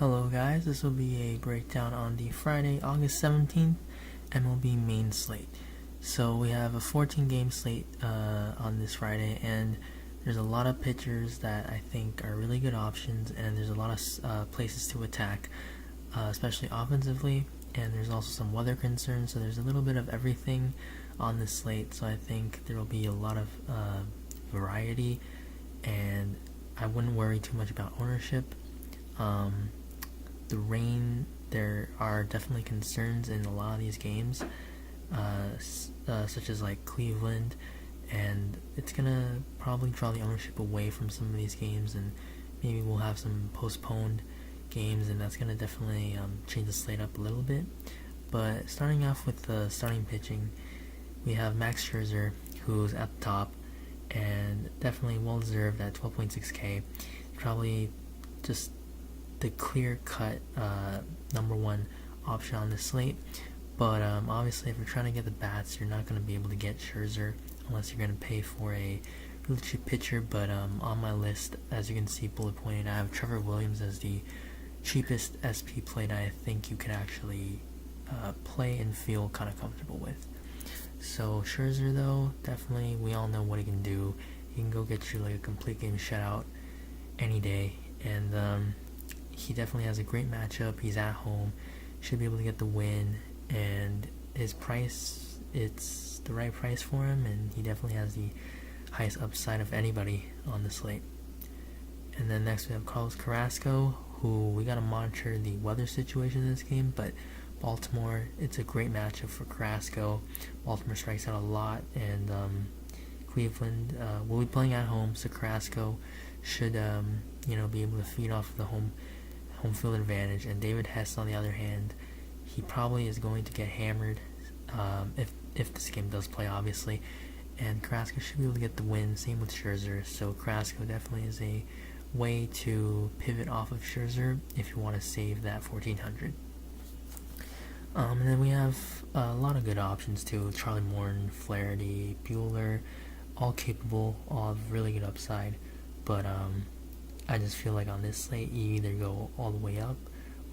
Hello guys, this will be a breakdown on the Friday, August 17th MLB main slate. So we have a 14 game slate on this Friday, and there's a lot of pitchers that I think are really good options, and there's a lot of places to attack, especially offensively, and there's also some weather concerns, so there's a little bit of everything on this slate. So I think there will be a lot of variety, and I wouldn't worry too much about ownership. The rain, there are definitely concerns in a lot of these games, such as like Cleveland, and it's gonna probably draw the ownership away from some of these games, and maybe we'll have some postponed games, and that's gonna definitely change the slate up a little bit. But starting off with the starting pitching, we have Max Scherzer, who's at the top, and definitely well deserved at 12.6K. Probably just the clear-cut number one option on the slate. But obviously, if you're trying to get the bats, you're not going to be able to get Scherzer unless you're going to pay for a really cheap pitcher. But on my list, as you can see bullet pointed, I have Trevor Williams as the cheapest SP play that I think you could actually play and feel kind of comfortable with. So Scherzer, though, definitely we all know what he can do. He can go get you like a complete game shutout any day, and he definitely has a great matchup. He's at home, should be able to get the win, and his price, it's the right price for him, and he definitely has the highest upside of anybody on the slate. And then next we have Carlos Carrasco, who we got to monitor the weather situation in this game, but Baltimore, it's a great matchup for Carrasco. Baltimore strikes out a lot, and Cleveland will be playing at home, so Carrasco should be able to feed off of the home field advantage. And David Hess, on the other hand, he probably is going to get hammered if this game does play, obviously, and Carrasco should be able to get the win. Same with Scherzer, so Carrasco definitely is a way to pivot off of Scherzer if you want to save that 1400. And then we have a lot of good options too. Charlie Morton, Flaherty, Buehler, all capable, all have really good upside. But I just feel like on this slate, you either go all the way up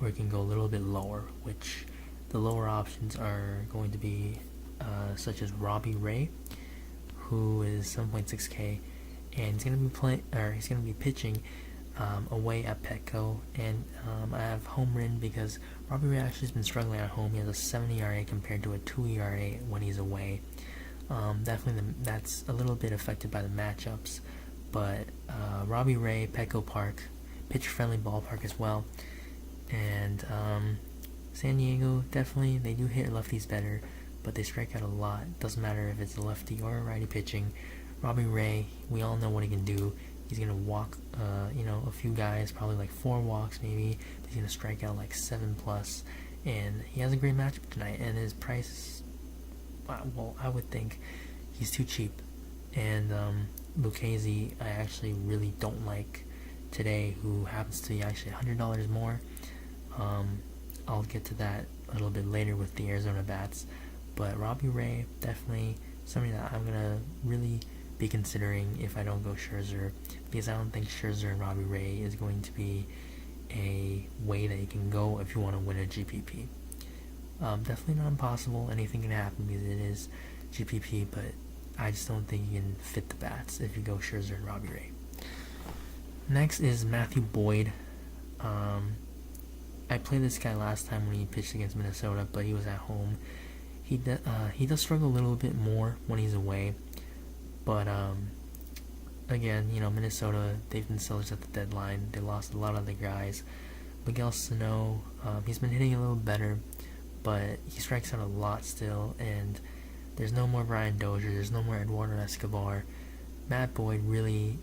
or you can go a little bit lower, which the lower options are going to be such as Robbie Ray, who is 7.6K, and he's going to be pitching away at Petco, and I have home run because Robbie Ray actually has been struggling at home. He has a 7 ERA compared to a 2 ERA when he's away. Definitely that's a little bit affected by the matchups, but Robbie Ray, Petco Park, pitcher-friendly ballpark as well, and San Diego, definitely they do hit lefties better, but they strike out a lot. Doesn't matter if it's a lefty or a righty pitching. Robbie Ray, we all know what he can do. He's gonna walk, a few guys, probably like 4 walks maybe. But he's gonna strike out like 7+, and he has a great matchup tonight. And his price, well, I would think he's too cheap. And Lucchesi, I actually really don't like today, who happens to be actually $100 more. I'll get to that a little bit later with the Arizona bats. But Robbie Ray, definitely somebody that I'm gonna really be considering if I don't go Scherzer, because I don't think Scherzer and Robbie Ray is going to be a way that you can go if you want to win a GPP. Definitely not impossible. Anything can happen because it is GPP, but I just don't think you can fit the bats if you go Scherzer and Robbie Ray. Next is Matthew Boyd. I played this guy last time when he pitched against Minnesota, but he was at home. He does struggle a little bit more when he's away. But again, Minnesota, they've been sellers at the deadline. They lost a lot of the guys. Miguel Sano, he's been hitting a little better, but he strikes out a lot still. And there's no more Brian Dozier. There's no more Eduardo Escobar. Matt Boyd, really,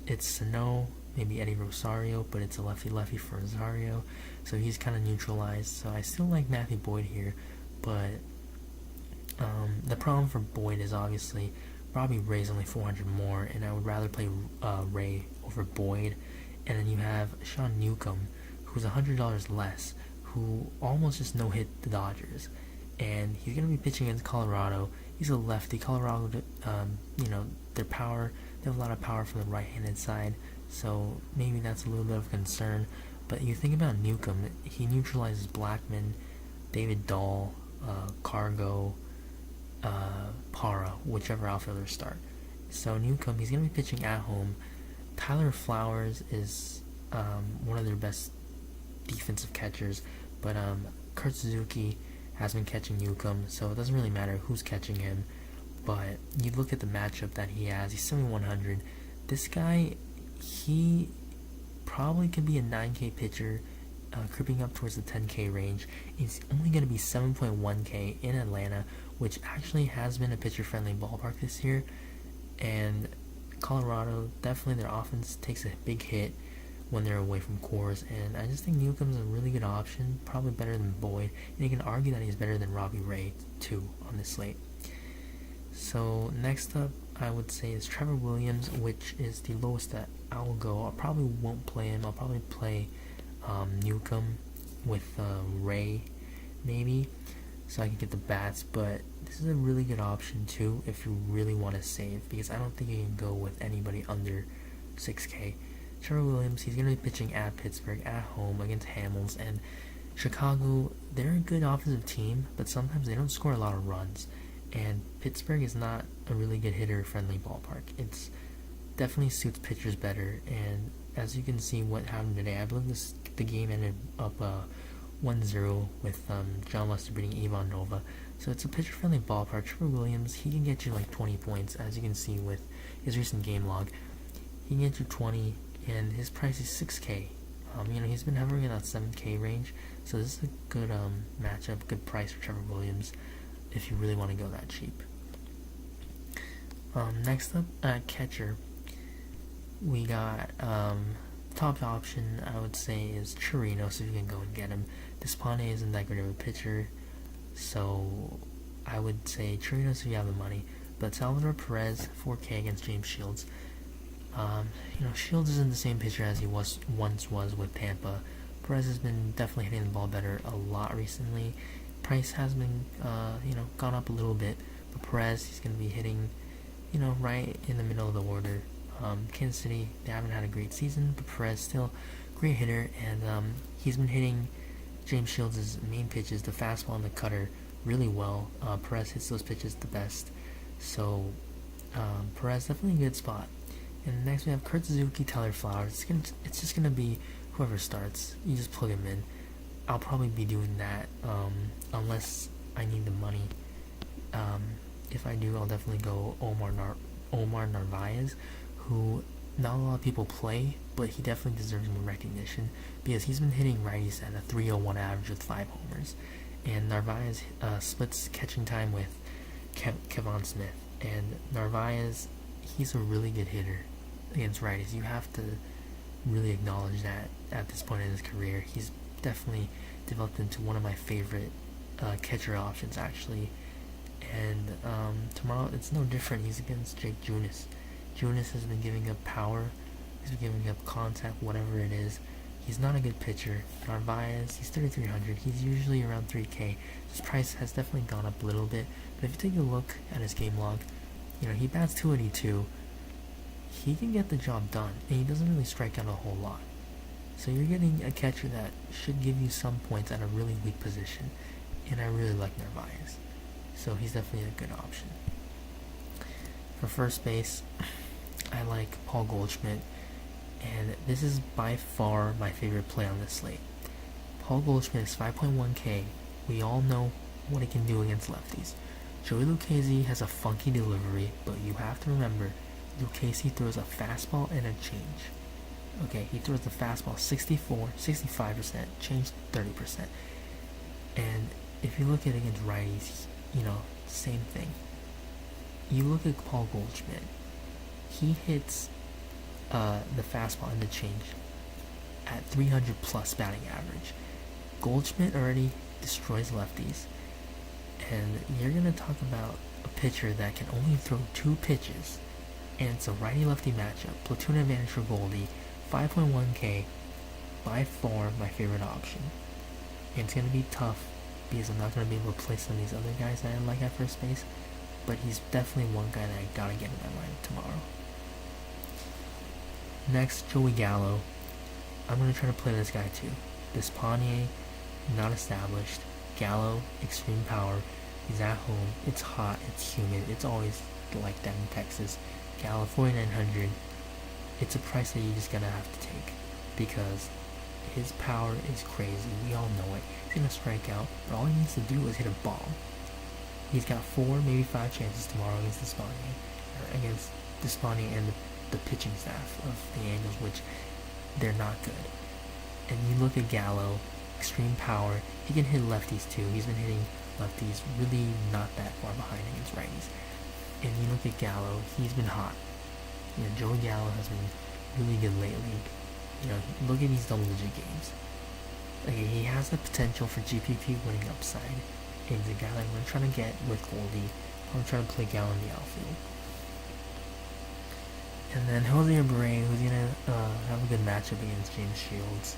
it's Sano, maybe Eddie Rosario, but it's a lefty for Rosario, so he's kind of neutralized. So I still like Matthew Boyd here, but the problem for Boyd is obviously Robbie Ray's only 400 more, and I would rather play Ray over Boyd. And then you have Sean Newcomb, who's $100 less, who almost just no-hit the Dodgers, and he's going to be pitching against Colorado. He's a lefty. Colorado, their power, they have a lot of power from the right-handed side, so maybe that's a little bit of concern. But you think about Newcomb, he neutralizes Blackman, David Dahl, Cargo, Para, whichever outfielders start. So Newcomb, he's going to be pitching at home. Tyler Flowers is one of their best defensive catchers, but Kurt Suzuki has been catching Newcomb, so it doesn't really matter who's catching him. But you look at the matchup that he has, he's 7,100. This guy, he probably could be a 9K pitcher, creeping up towards the 10K range. He's only going to be 7.1K in Atlanta, which actually has been a pitcher-friendly ballpark this year. And Colorado, definitely their offense takes a big hit when they're away from Coors, and I just think Newcomb's a really good option, probably better than Boyd, and you can argue that he's better than Robbie Ray too on this slate. So next up, I would say is Trevor Williams, which is the lowest that I will go. I probably won't play him. I'll probably play Newcomb with Ray, maybe, so I can get the bats. But this is a really good option too if you really want to save, because I don't think you can go with anybody under 6K. Trevor Williams, he's going to be pitching at Pittsburgh, at home against Hamels, and Chicago, they're a good offensive team, but sometimes they don't score a lot of runs, and Pittsburgh is not a really good hitter-friendly ballpark. It's definitely suits pitchers better, and as you can see what happened today, I believe the game ended up 1-0 with John Lester beating Ivan Nova, so it's a pitcher-friendly ballpark. Trevor Williams, he can get you like 20 points, as you can see with his recent game log. He can get you 20, and his price is 6K. He's been hovering in that 7K range, so this is a good matchup, good price for Trevor Williams if you really want to go that cheap. Next up, catcher, we got top option, I would say, is Chirinos, so you can go and get him. Despane isn't that great of a pitcher, so I would say Chirinos if you have the money. But Salvador Perez, 4K against James Shields. Shields isn't the same pitcher as he once was with Tampa. Perez has been definitely hitting the ball better a lot recently. Price has been, gone up a little bit, but Perez, he's going to be hitting, right in the middle of the order. Kansas City, they haven't had a great season, but Perez still great hitter, and he's been hitting James Shields' main pitches, the fastball and the cutter, really well. Perez hits those pitches the best, so Perez definitely a good spot. And next we have Kurt Suzuki, Tyler Flowers. It's just gonna be whoever starts. You just plug him in. I'll probably be doing that unless I need the money. If I do, I'll definitely go Omar Narvaez, who not a lot of people play, but he definitely deserves more recognition because he's been hitting righties at a 301 average with 5 homers. And Narvaez splits catching time with Kevon Smith. And Narvaez, he's a really good hitter against righties. You have to really acknowledge that at this point in his career. He's definitely developed into one of my favorite catcher options, actually. And tomorrow it's no different. He's against Jake Junis. Junis has been giving up power. He's been giving up contact, whatever it is. He's not a good pitcher. Narvaez, he's 3,300. He's usually around 3K. His price has definitely gone up a little bit. But if you take a look at his game log, he bats 282. He can get the job done, and he doesn't really strike out a whole lot. So you're getting a catcher that should give you some points at a really weak position, and I really like Narvaez. So he's definitely a good option. For first base, I like Paul Goldschmidt, and this is by far my favorite play on this slate. Paul Goldschmidt is 5.1K. We all know what he can do against lefties. Joey Lucchesi has a funky delivery, but you have to remember, Lucchesi throws a fastball and a change. Okay, he throws the fastball 65%, change 30%. And if you look at it against righties, same thing. You look at Paul Goldschmidt, he hits the fastball and the change at 300 plus batting average. Goldschmidt already destroys lefties, and you're going to talk about a pitcher that can only throw 2 pitches, and it's a righty-lefty matchup. Platoon advantage for Goldie, 5.1K, by far my favorite option. And it's going to be tough because I'm not going to be able to play some of these other guys that I like at first base, but he's definitely one guy that I got to get in my lineup tomorrow. Next, Joey Gallo. I'm going to try to play this guy too. Despanier, not established. Gallo, extreme power. He's at home. It's hot. It's humid. It's always like that in Texas. Gallo, 4,900. It's a price that you just gonna have to take because his power is crazy. We all know it. He's gonna strike out, but all he needs to do is hit a bomb. He's got 4, maybe 5 chances tomorrow against Despanier and the pitching staff of the Angels, which they're not good. And you look at Gallo, extreme power. He can hit lefties too. He's been hitting lefties really not that far behind against righties. And you look at Gallo, he's been hot. You know, Joey Gallo has been really good lately. You know, look at these double-digit games. Like, he has the potential for GPP winning upside. And he's a guy that I'm trying to get with Goldie. I'm trying to play Gallo in the outfield. And then Jose Abreu, who's gonna have a good matchup against James Shields.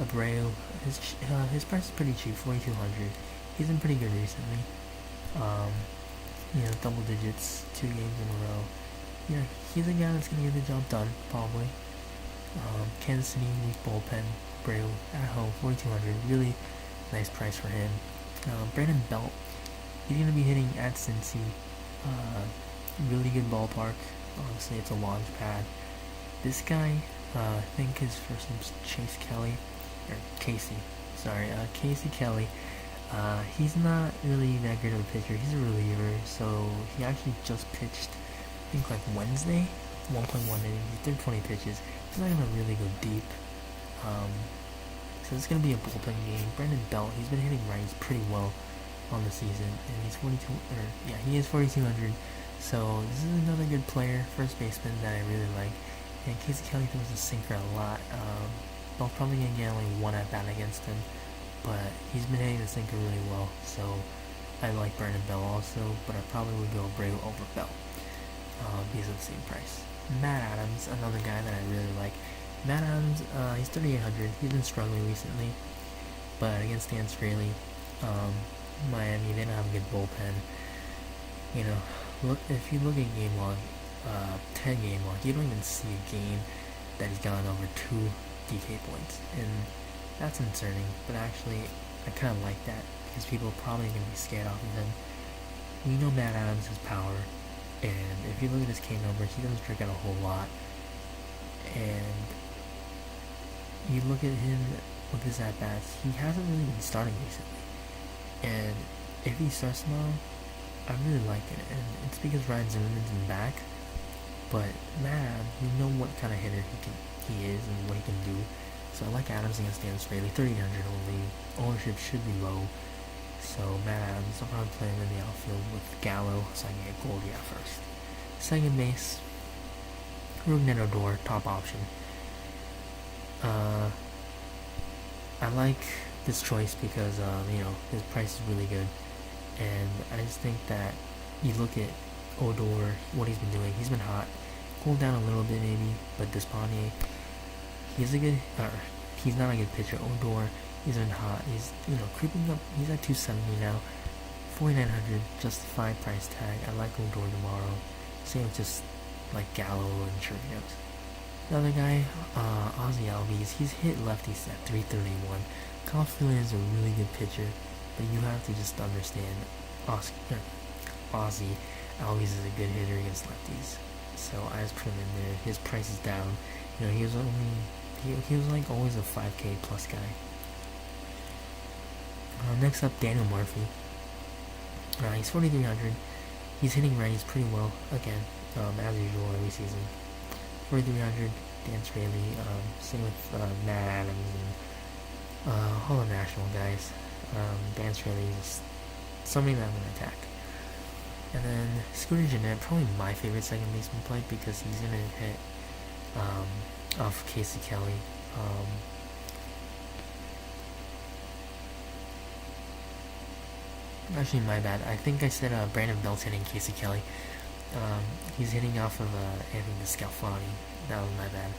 Abreu, his price is pretty cheap, 4,200. He's been pretty good recently. You know, double digits, 2 games in a row. Yeah, he's a guy that's gonna get the job done, probably. Kansas City, weak bullpen. Abreu at home, 4,200. Really nice price for him. Brandon Belt, he's gonna be hitting at Cincy. Really good ballpark. Obviously, it's a launch pad. This guy, I think his first name's Casey Kelly. He's not really that good of a pitcher. He's a reliever, so he actually just pitched, I think like Wednesday, 1.1 innings. He threw 20 pitches. He's not gonna really go deep. So it's gonna be a bullpen game. Brandon Belt, he's been hitting righties pretty well on the season, and he's 4,200. So this is another good player, first baseman that I really like. And Casey Kelly throws a sinker a lot. Bell's probably gonna get only 1 at bat against him, but he's been hitting the sinker really well. So I like Brandon Bell also, but I probably would go Abreu over Bell because of the same price. Matt Adams, another guy that I really like. Matt Adams, he's 3,800. He's been struggling recently, but against Dan Straley, Miami, they don't have a good bullpen. You know, if you look at game log, 10 game log, you don't even see a game that he's gotten over 2 DK points, and that's concerning. But actually, I kind of like that because people are probably going to be scared off of him. We know Matt Adams has power, and if you look at his K numbers, he doesn't strike out a whole lot. And you look at him with his at bats, he hasn't really been starting recently. And if he starts tomorrow, I really like it, and it's because Ryan Zimmerman's in back. But Matt, we know what kind of hitter he is and what he can do. So I like Adams against Dan Straley, 3,800 only. Ownership should be low. So Matt Adams, I'll probably play him in the outfield with Gallo, so I can get Goldie at first. Second base, Rougned Odor, top option. I like this choice because you know, his price is really good, and I just think that you look at Odor, what he's been doing. He's been hot, cooled down a little bit maybe, but Despaigne, he's not a good pitcher. Odor, he's been hot. He's, you know, creeping up. He's at 270 now, 4,900, justified price tag. I like Odor tomorrow. Same with just like Gallo and Chirinos. The other guy, Ozzy Albies, he's hit lefties at 331. Kyle Freeland is a really good pitcher, but you have to just understand Ozzy Albies is a good hitter against lefties. So I just put him in there. His price is down. You know, he was like always a 5K plus guy. Next up, Daniel Murphy. He's 4,300. He's hitting righties pretty well again, as usual every season. 4,300. Dan Straley. Same with Matt Adams and all the national guys. Dan Straley is somebody that I'm gonna attack. And then Scooter Gennett, probably my favorite second baseman play because he's gonna hit off Casey Kelly. Actually, my bad. I think I said Brandon Belt's hitting Casey Kelly. He's hitting off of Anthony Scalfani. That was my bad.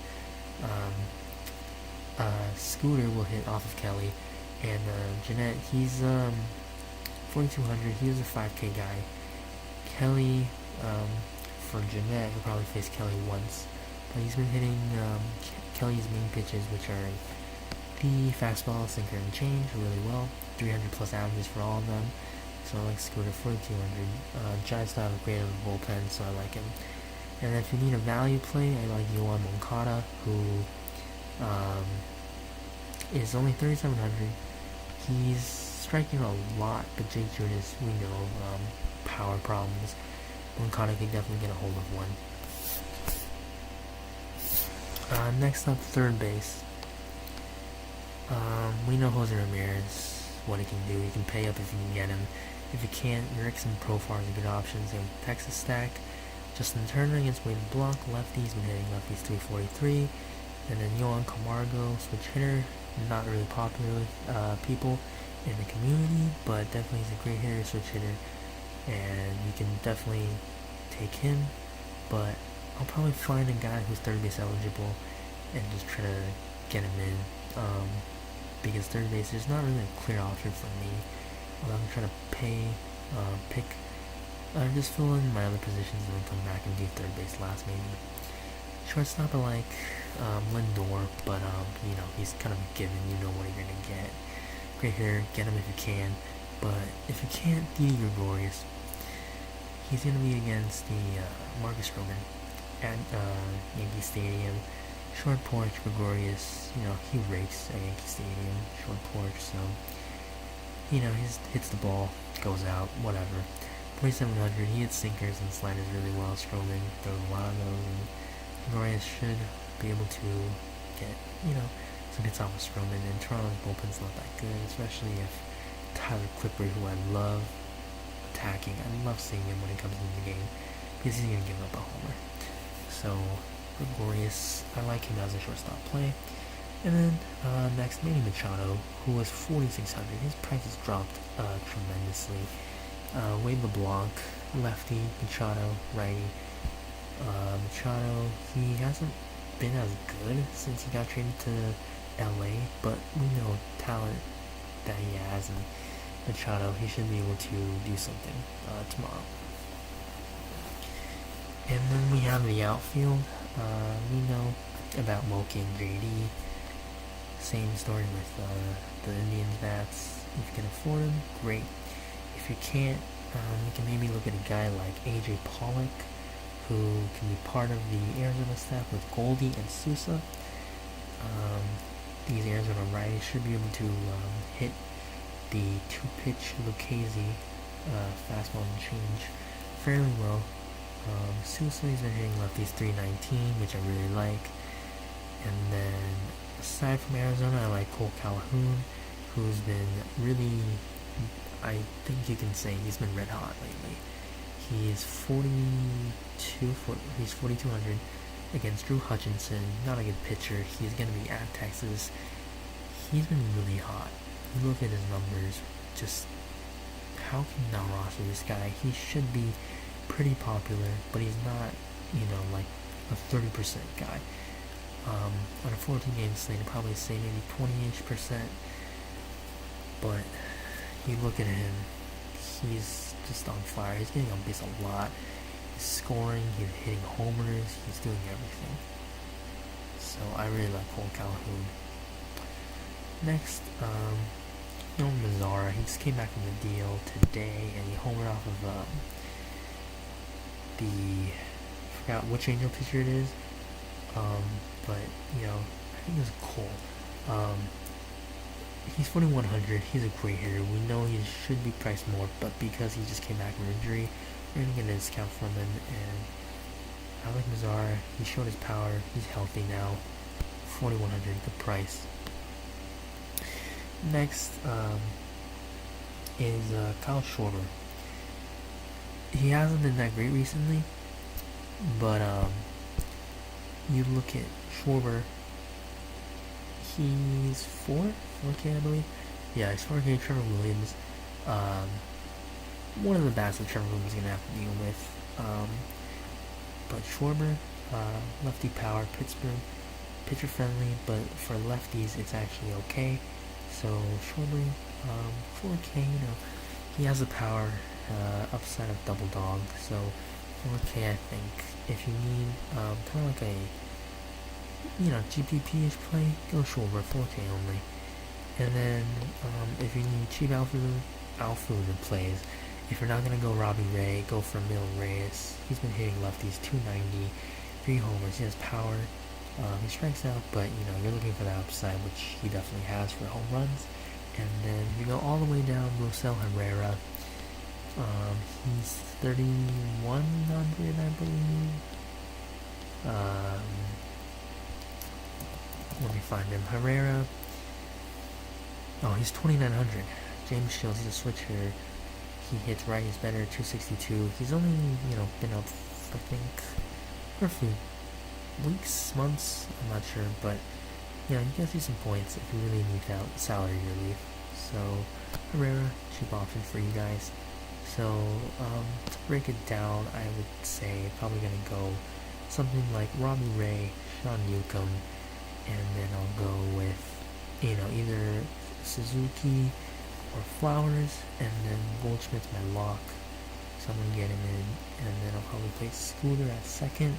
Scooter will hit off of Kelly, and Gennett, he's 4,200. He was a 5K guy. Kelly, for Gennett, he'll probably face Kelly once, but he's been hitting Kelly's main pitches, which are the fastball, sinker, and change, really well. 300 plus averages for all of them. So I like Scooter, 4,200. Giants still have a great bullpen, so I like him. And then if you need a value play, I like Yoan Moncada, who is only 3,700. He's striking a lot, but Jake Junis, we know, power problems. Moncada can definitely get a hold of one. Next up, third base. We know Jose Ramirez, what he can do. You can pay up if you can get him. If you can't, Erickson Profar is a good option. Same with Texas Stack. Justin Turner against Wade Blanc, lefties, been hitting lefties 343. And then Yohan Camargo, switch hitter, not really popular with people in the community, but definitely he's a great hitter, switch hitter, and you can definitely take him. But I'll probably find a guy who's third base eligible and just try to get him in, because third base is not really a clear option for me. I'm trying to pick, just fill in my other positions and then come back and do third base last maybe. Shortstop I like Lindor, but he's kind of a given. You know what you're gonna get. Great hitter, get him if you can. But if you can't, Didi Gregorius. He's gonna be against the Marcus Stroman at Yankee Stadium. Short porch, Gregorius. He rakes at Yankee Stadium. Short porch, so he hits the ball, goes out, whatever. 4,700. He hits sinkers and sliders really well. Stroman throws a lot of those, and Gregorius should be able to get, some hits off of Stroman. And Toronto's bullpen's not that good, especially if Tyler Clippard, who I love attacking, I love seeing him when he comes into the game, because he's going to give up a homer. So, Gregorius, I like him as a shortstop play. And then, next, Manny Machado, who was 4,600. His price has dropped tremendously. Wade LeBlanc, lefty, Machado, righty. Machado, he hasn't been as good since he got traded to LA, but we know talent that he has, and Machado, he should be able to do something tomorrow. And then we have the outfield. We know about Mookie and JD. Same story with the Indians bats. If you can afford them, great. If you can't, you can maybe look at a guy like AJ Pollock, who can be part of the Arizona staff with Goldie and Sousa. These Arizona righties should be able to hit the two-pitch Lucchese fastball and change fairly well. Sousa has been hitting lefties 319, which I really like. And then, aside from Arizona, I like Cole Calhoun, who's been really, I think you can say he's been red hot lately. He's 4,200 against Drew Hutchinson. Not a good pitcher. He's going to be at Texas. He's been really hot. You look at his numbers, just how can you not roster this guy? He should be pretty popular, but he's not, like a 30% guy. On a 14-game slate, I'd probably say maybe 20-ish%. But you look at him, he's just on fire. He's getting on base a lot. He's scoring, he's hitting homers, he's doing everything. So I really like Cole Calhoun. Next, Mazzara. He just came back from the deal today, and he homered off of I forgot which Angel pitcher it is. But I think it was Cole. He's 4,100. He's a great hitter. We know he should be priced more, but because he just came back from injury, we're gonna get a discount from him. And I like Mazzara. He showed his power. He's healthy now. 4,100. Good price. Next is Kyle Schwarber. He hasn't been that great recently, but you look at Schwarber, he's 4K I believe. Yeah, he's 4K. Trevor Williams, one of the bats that Trevor Williams is gonna have to deal with. But Schwarber, lefty power, Pittsburgh, pitcher friendly, but for lefties it's actually okay. So Schwarber, 4K, he has the power, upside of double dog. So 4K, I think, if you need kind of like a GPP-ish play, go Schwarber 4K only. And then if you need cheap outfielder plays, if you're not gonna go Robbie Ray, go for Mil Reyes. He's been hitting lefties 290, 3 homers. He has power. He strikes out, but you're looking for the upside, which he definitely has for home runs. And then you go all the way down, Rosell Herrera. He's 3,100, I believe. Let me find him. Herrera. Oh, he's 2,900. James Shields, he's a switcher. He hits right, he's better, 262. He's only, been up, I think, for a few weeks, months, I'm not sure, but, you can see some points if you really need that salary relief. So, Herrera, cheap option for you guys. So, to break it down, I would say probably going to go something like Robbie Ray, Sean Newcomb, and then I'll go with, either Suzuki or Flowers, and then Goldschmidt's my lock, so I'm going to get him in, and then I'll probably play Scooter at second.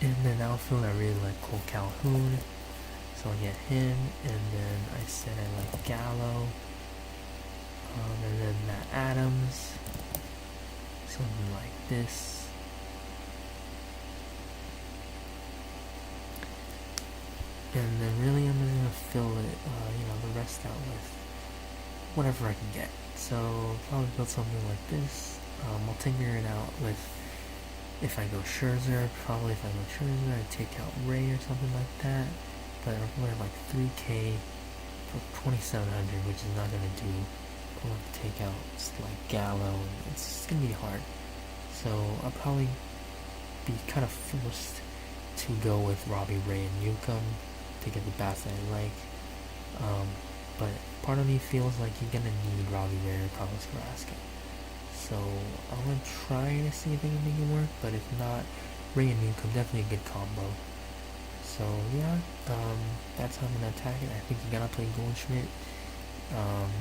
And then outfield, I really like Cole Calhoun, so I'll get him, and then I said I like Gallo, and then Matt Adams, something like this. And then really I'm just going to fill it, the rest out with whatever I can get. So probably build something like this. I'll figure it out with, if I go Scherzer, probably if I go Scherzer, I take out Ray or something like that. But I'm going to have like 3K for 2,700, which is not going to do. I'm going to take out like Gallo, and it's going to be hard. So I'll probably be kind of forced to go with Robbie Ray and Newcomb to get the bats that I like. But part of me feels like you're gonna need Robbie Ray or Carlos Carrasco. So I'm gonna try to see if I can make it work, but if not, Ray and Newcomb, definitely a good combo. So yeah, that's how I'm gonna attack it. I think you gotta play Goldschmidt, and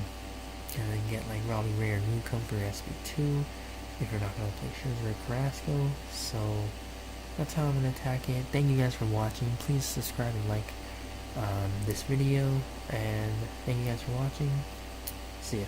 then get like Robbie Ray or Newcomb for SP2 if you're not gonna play Scherzer or Carrasco. So that's how I'm gonna attack it. Thank you guys for watching. Please subscribe and like this video, and thank you guys for watching. See ya.